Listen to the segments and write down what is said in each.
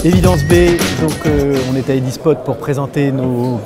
Évidence B, on est à Edispot pour présenter nos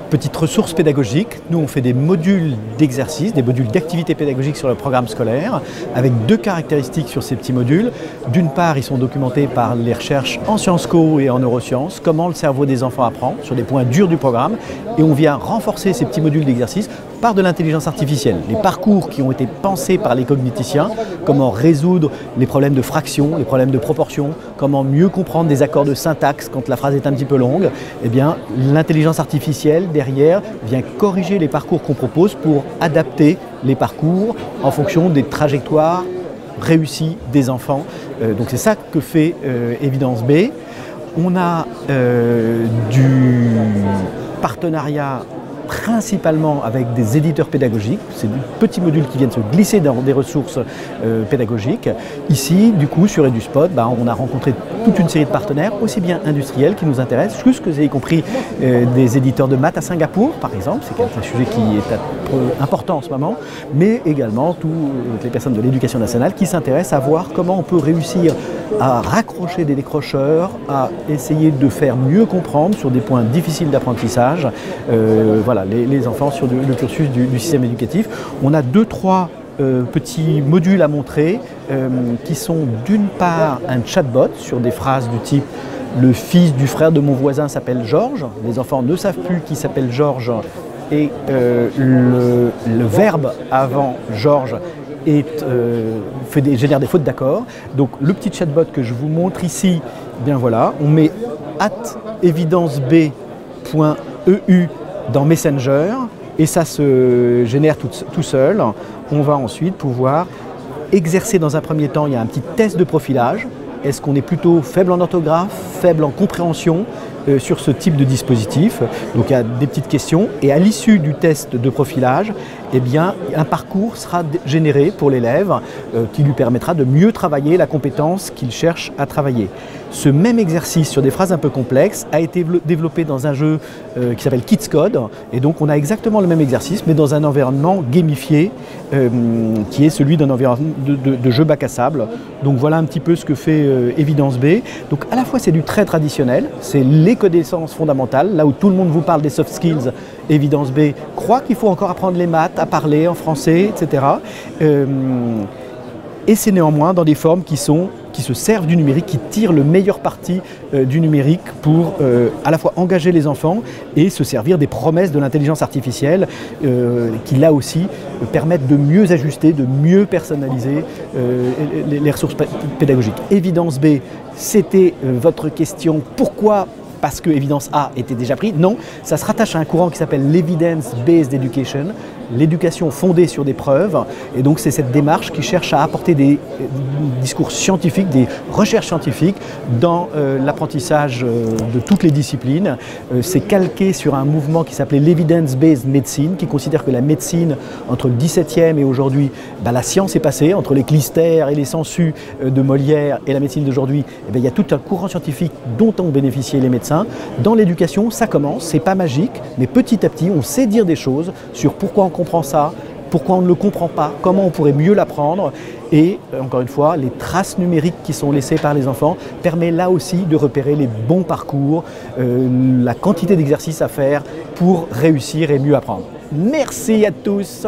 petites ressources pédagogiques. Nous, on fait des modules d'exercice, des modules d'activités pédagogiques sur le programme scolaire, avec deux caractéristiques sur ces petits modules. D'une part, ils sont documentés par les recherches en Sciences Co et en neurosciences, comment le cerveau des enfants apprend, sur des points durs du programme, et on vient renforcer ces petits modules d'exercice par de l'intelligence artificielle. Les parcours qui ont été pensés par les cogniticiens, comment résoudre les problèmes de fraction, les problèmes de proportion, comment mieux comprendre des accords de syntaxe quand la phrase est un petit peu longue, eh bien, l'intelligence artificielle derrière vient corriger les parcours qu'on propose pour adapter les parcours en fonction des trajectoires réussies des enfants. Donc c'est ça que fait Évidence B. On a du partenariat principalement avec des éditeurs pédagogiques. C'est des petits modules qui viennent se glisser dans des ressources pédagogiques. Ici, du coup, sur Edispot, on a rencontré toute une série de partenaires, aussi bien industriels qui nous intéressent, jusque y compris des éditeurs de maths à Singapour, par exemple. C'est un sujet qui est important en ce moment, mais également toutes les personnes de l'éducation nationale qui s'intéressent à voir comment on peut réussir à raccrocher des décrocheurs, à essayer de faire mieux comprendre sur des points difficiles d'apprentissage. Voilà, les enfants sur le cursus du système éducatif. On a 2-3 petits modules à montrer qui sont d'une part un chatbot sur des phrases du type « Le fils du frère de mon voisin s'appelle Georges ». Les enfants ne savent plus qui s'appelle Georges et le verbe avant Georges génère des fautes d'accord. Donc le petit chatbot que je vous montre ici, bien voilà, on met @evidenceb.eu dans Messenger et ça se génère tout seul. On va ensuite pouvoir exercer dans un premier temps, il y a un petit test de profilage. Est-ce qu'on est plutôt faible en orthographe, faible en compréhension sur ce type de dispositif? Donc il y a des petites questions et à l'issue du test de profilage, eh bien, un parcours sera généré pour l'élève qui lui permettra de mieux travailler la compétence qu'il cherche à travailler. Ce même exercice sur des phrases un peu complexes a été développé dans un jeu qui s'appelle Kids Code et donc on a exactement le même exercice mais dans un environnement gamifié qui est celui d'un environnement de jeu bac à sable. Donc voilà un petit peu ce que fait Évidence B. Donc à la fois c'est du très traditionnel, c'est les connaissances fondamentales, là où tout le monde vous parle des soft skills, Évidence B croit qu'il faut encore apprendre les maths, à parler en français, etc. Et c'est néanmoins dans des formes qui se servent du numérique, qui tirent le meilleur parti du numérique pour à la fois engager les enfants et se servir des promesses de l'intelligence artificielle qui là aussi permettent de mieux ajuster, de mieux personnaliser les ressources pédagogiques. Évidence B, c'était votre question. Pourquoi ? Parce que Évidence A était déjà pris. Non, ça se rattache à un courant qui s'appelle l'Evidence-Based Education, l'éducation fondée sur des preuves. Et donc c'est cette démarche qui cherche à apporter des discours scientifiques, des recherches scientifiques dans l'apprentissage de toutes les disciplines. C'est calqué sur un mouvement qui s'appelait l'Evidence-Based Medicine, qui considère que la médecine, entre le XVIIe et aujourd'hui, la science est passée, entre les clystères et les sangsues de Molière et la médecine d'aujourd'hui, il y a tout un courant scientifique dont ont bénéficié les médecins. Dans l'éducation, ça commence, c'est pas magique, mais petit à petit, on sait dire des choses sur pourquoi on comprend ça, pourquoi on ne le comprend pas, comment on pourrait mieux l'apprendre. Et encore une fois, les traces numériques qui sont laissées par les enfants permettent là aussi de repérer les bons parcours, la quantité d'exercices à faire pour réussir et mieux apprendre. Merci à tous.